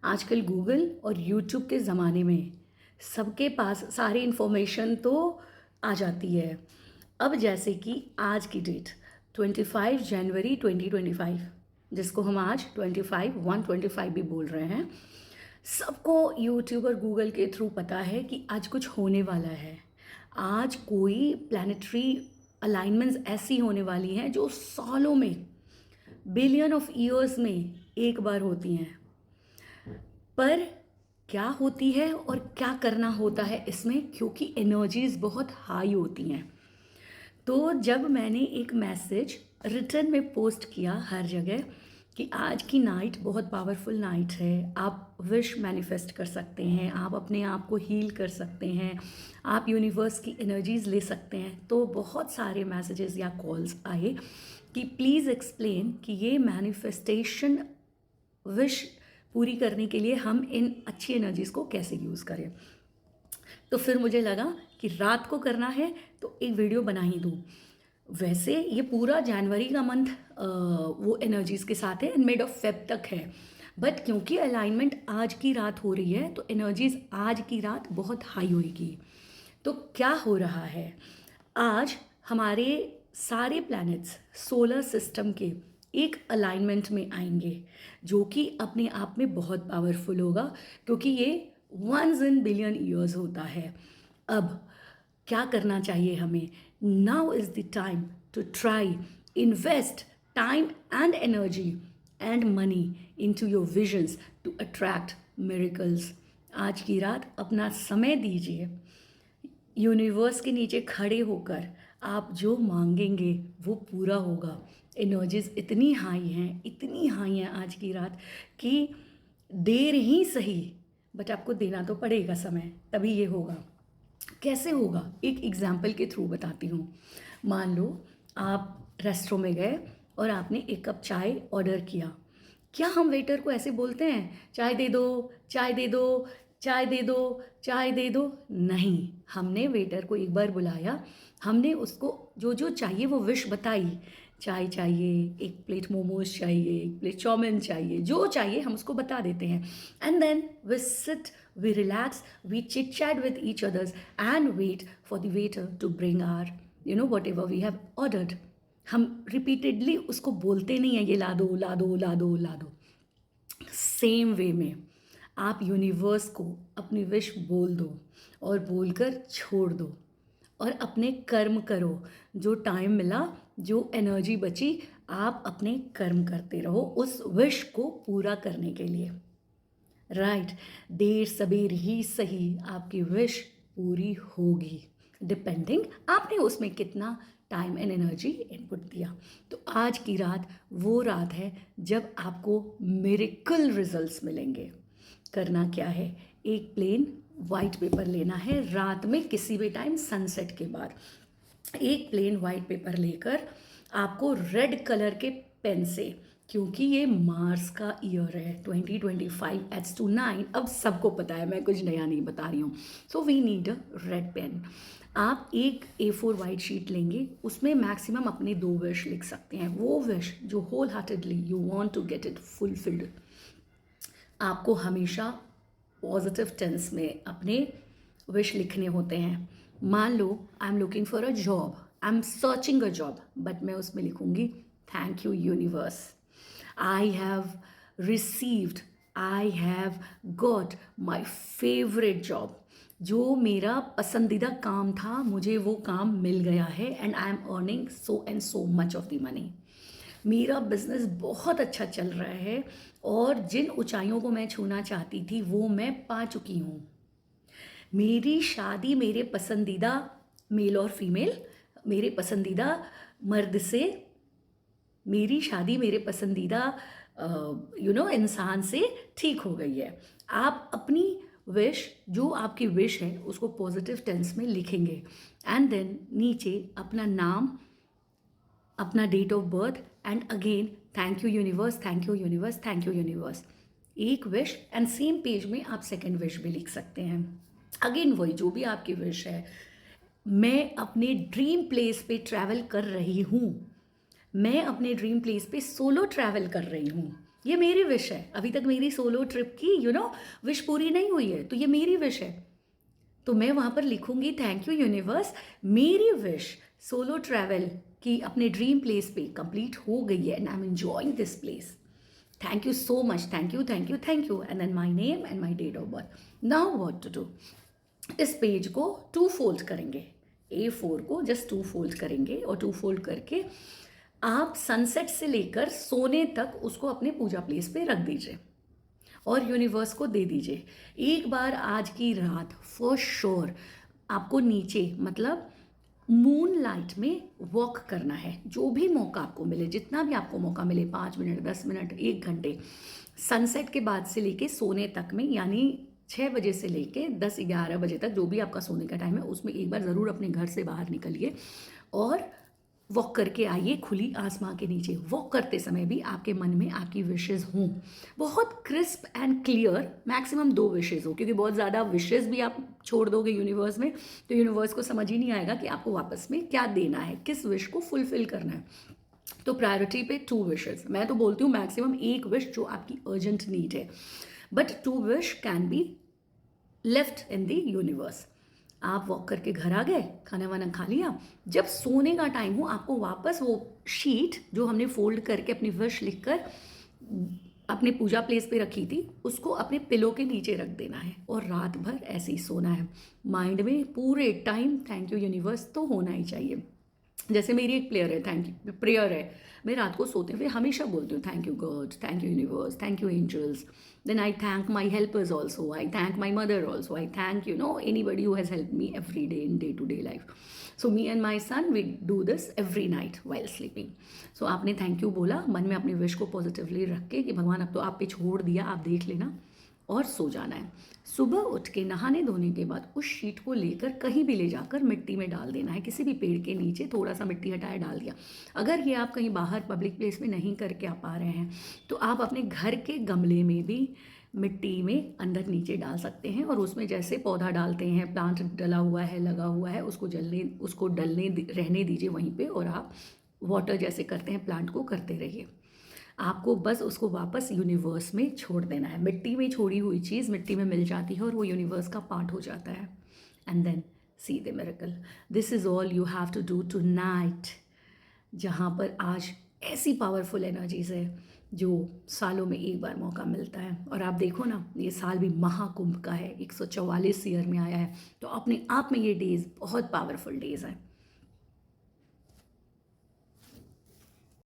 आजकल गूगल और यूट्यूब के ज़माने में सबके पास सारी इन्फॉर्मेशन तो आ जाती है। अब जैसे कि आज की डेट 25 जनवरी 2025, जिसको हम आज 25/1/25 भी बोल रहे हैं। सबको यूट्यूब और गूगल के थ्रू पता है कि आज कुछ होने वाला है। आज कोई प्लैनेटरी अलाइनमेंट्स ऐसी होने वाली हैं जो सालों में, बिलियन ऑफ ईयर्स में एक बार होती हैं। पर क्या होती है और क्या करना होता है इसमें, क्योंकि एनर्जीज बहुत हाई होती हैं। तो जब मैंने एक मैसेज रिटर्न में पोस्ट किया हर जगह कि आज की नाइट बहुत पावरफुल नाइट है, आप विश मैनिफेस्ट कर सकते हैं, आप अपने आप को हील कर सकते हैं, आप यूनिवर्स की एनर्जीज ले सकते हैं, तो बहुत सारे मैसेजेस या कॉल्स आए कि प्लीज़ एक्सप्लेन कि ये मैनिफेस्टेशन विश पूरी करने के लिए हम इन अच्छी एनर्जीज़ को कैसे यूज़ करें। तो फिर मुझे लगा कि रात को करना है तो एक वीडियो बना ही दूँ। वैसे ये पूरा जनवरी का मंथ वो एनर्जीज़ के साथ है एंड मिड ऑफ फेब तक है, बट क्योंकि अलाइनमेंट आज की रात हो रही है तो एनर्जीज़ आज की रात बहुत हाई होगी। तो क्या हो रहा है, आज हमारे सारे प्लैनेट्स सोलर सिस्टम के एक अलाइनमेंट में आएंगे, जो कि अपने आप में बहुत पावरफुल होगा, क्योंकि ये वंस इन बिलियन ईयर्स होता है। अब क्या करना चाहिए हमें? Now is the time to try invest time and energy and money into your visions to attract miracles. आज की रात अपना समय दीजिए, यूनिवर्स के नीचे खड़े होकर आप जो मांगेंगे वो पूरा होगा। एनर्जीज इतनी हाई हैं, इतनी हाई हैं आज की रात कि देर ही सही, बट आपको देना तो पड़ेगा समय, तभी ये होगा। कैसे होगा, एक एग्जाम्पल के थ्रू बताती हूँ। मान लो आप रेस्टोरेंट में गए और आपने एक कप चाय ऑर्डर किया। क्या हम वेटर को ऐसे बोलते हैं, चाय दे दो, चाय दे दो, चाय दे दो, चाय दे दो? नहीं, हमने वेटर को एक बार बुलाया, हमने उसको जो जो चाहिए वो विश बताई। चाय चाहिए, एक प्लेट मोमोज चाहिए, एक प्लेट चाउमीन चाहिए, जो चाहिए हम उसको बता देते हैं। And then we sit, we relax, we chit chat with each others and wait for the waiter to bring our whatever we have ordered. हम रिपीटेडली उसको बोलते नहीं हैं ये ला दो, ला दो, ला दो, ला दो। सेम वे में आप यूनिवर्स को अपनी विश बोल दो और बोलकर छोड़ दो और अपने कर्म करो। जो टाइम मिला, जो एनर्जी बची, आप अपने कर्म करते रहो उस विश को पूरा करने के लिए। राइट, देर सबेर ही सही आपकी विश पूरी होगी, डिपेंडिंग आपने उसमें कितना टाइम एंड एनर्जी इनपुट दिया। तो आज की रात वो रात है जब आपको मिरेकल रिजल्ट्स मिलेंगे। करना क्या है, एक प्लेन वाइट पेपर लेना है, रात में किसी भी टाइम सनसेट के बाद एक प्लेन वाइट पेपर लेकर आपको रेड कलर के पेन से, क्योंकि ये मार्स का ईयर है 2025 एच टू 9, अब सबको पता है, मैं कुछ नया नहीं बता रही हूँ। So we need a red pen. आप एक A4 वाइट शीट लेंगे, उसमें मैक्सिमम अपने 2 विश लिख सकते हैं। वो विश जो wholeheartedly you want to get it fulfilled, आपको हमेशा पॉजिटिव टेंस में अपने विश लिखने होते हैं। मान लो I am looking for a job, I am searching a job, but मैं उसमें लिखूंगी thank you universe, I have received, I have got my favourite job. जो मेरा पसंदीदा काम था, मुझे वो काम मिल गया है and I am earning so and so much of the money. मेरा बिजनेस बहुत अच्छा चल रहा है और जिन ऊंचाइयों को मैं छूना चाहती थी वो मैं पा चुकी हूँ। मेरी शादी मेरे पसंदीदा मेल और फीमेल, मेरे पसंदीदा मर्द से, मेरी शादी मेरे पसंदीदा इंसान से ठीक हो गई है। आप अपनी विश, जो आपकी विश है, उसको पॉजिटिव टेंस में लिखेंगे एंड देन नीचे अपना नाम, अपना date of birth and again thank you universe, thank you universe, thank you universe, एक विश। एंड सेम पेज में आप सेकंड विश भी लिख सकते हैं। अगेन वही, जो भी आपकी विश है, मैं अपने ड्रीम प्लेस पे ट्रैवल कर रही हूँ, मैं अपने ड्रीम प्लेस पे सोलो ट्रैवल कर रही हूँ, ये मेरी विश है, अभी तक मेरी सोलो ट्रिप की विश पूरी नहीं हुई है, तो ये मेरी विश है। तो मैं वहाँ पर लिखूंगी थैंक यू यूनिवर्स, मेरी विश सोलो ट्रैवल की अपने ड्रीम प्लेस पे कंप्लीट हो गई है and I am enjoying this place. Thank you so much, thank you thank you thank you, and then my name and my date of birth. Now what to do, इस पेज को 2 fold करेंगे, A4 को just 2 fold करेंगे और 2 fold करके आप sunset से लेकर सोने तक उसको अपने पूजा प्लेस पे रख दीजिए और यूनिवर्स को दे दीजिए। एक बार आज की रात फॉर श्योर आपको नीचे मतलब मून लाइट में वॉक करना है, जो भी मौका आपको मिले, जितना भी आपको मौका मिले, 5 मिनट, 10 मिनट, 1 घंटे, सनसेट के बाद से लेके सोने तक में, यानी 6 बजे से लेके 10-11 बजे तक, जो भी आपका सोने का टाइम है, उसमें एक बार ज़रूर अपने घर से बाहर निकलिए और वॉक करके आइए खुली आसमां के नीचे। वॉक करते समय भी आपके मन में आपकी विशेज़ हों, बहुत crisp and clear, maximum 2 wishes हो, क्योंकि बहुत ज़्यादा विशेज़ भी आप छोड़ दोगे यूनिवर्स में तो यूनिवर्स को समझ ही नहीं आएगा कि आपको वापस में क्या देना है, किस विश को फुलफिल करना है। तो प्रायोरिटी पे 2 विशेज़, मैं तो बोलती हूँ मैक्सिमम 1 विश जो आपकी अर्जेंट नीड है, but 2 wish can be left in the universe. आप वॉक करके घर आ गए, खाना वाना खा लिया, जब सोने का टाइम हो आपको वापस वो शीट जो हमने फोल्ड करके अपनी विश लिखकर अपने पूजा प्लेस पे रखी थी उसको अपने पिलो के नीचे रख देना है और रात भर ऐसे ही सोना है। माइंड में पूरे टाइम थैंक यू यूनिवर्स तो होना ही चाहिए। जैसे मेरी एक प्रेयर है, मैं रात को सोते हुए हमेशा बोलती हूँ thank you God, thank you universe, thank you angels, then I thank my helpers also, I thank my mother also, I thank anybody who has help me every day in day to day life. So me and my son we do this every night while sleeping. So आपने thank you बोला, मन में अपनी wish को positively रख के कि भगवान अब तो आप पे छोड़ दिया, आप देख लेना, और सो जाना है। सुबह उठ के नहाने धोने के बाद उस शीट को लेकर कहीं भी ले जाकर मिट्टी में डाल देना है, किसी भी पेड़ के नीचे थोड़ा सा मिट्टी हटाया डाल दिया। अगर ये आप कहीं बाहर पब्लिक प्लेस में नहीं करके आ पा रहे हैं तो आप अपने घर के गमले में भी मिट्टी में अंदर नीचे डाल सकते हैं और उसमें जैसे पौधा डालते हैं, प्लांट डला हुआ है, लगा हुआ है, उसको रहने दीजिए वहीं पे, और आप वाटर जैसे करते हैं प्लांट को करते रहिए। आपको बस उसको वापस यूनिवर्स में छोड़ देना है। मिट्टी में छोड़ी हुई चीज़ मिट्टी में मिल जाती है और वो यूनिवर्स का पार्ट हो जाता है। And then see the miracle. This is all you have to do tonight, जहाँ पर आज ऐसी पावरफुल एनर्जीज है जो सालों में एक बार मौका मिलता है। और आप देखो ना, ये साल भी महाकुंभ का है, 144 ईयर में आया है, तो अपने आप में ये डेज बहुत पावरफुल डेज हैं।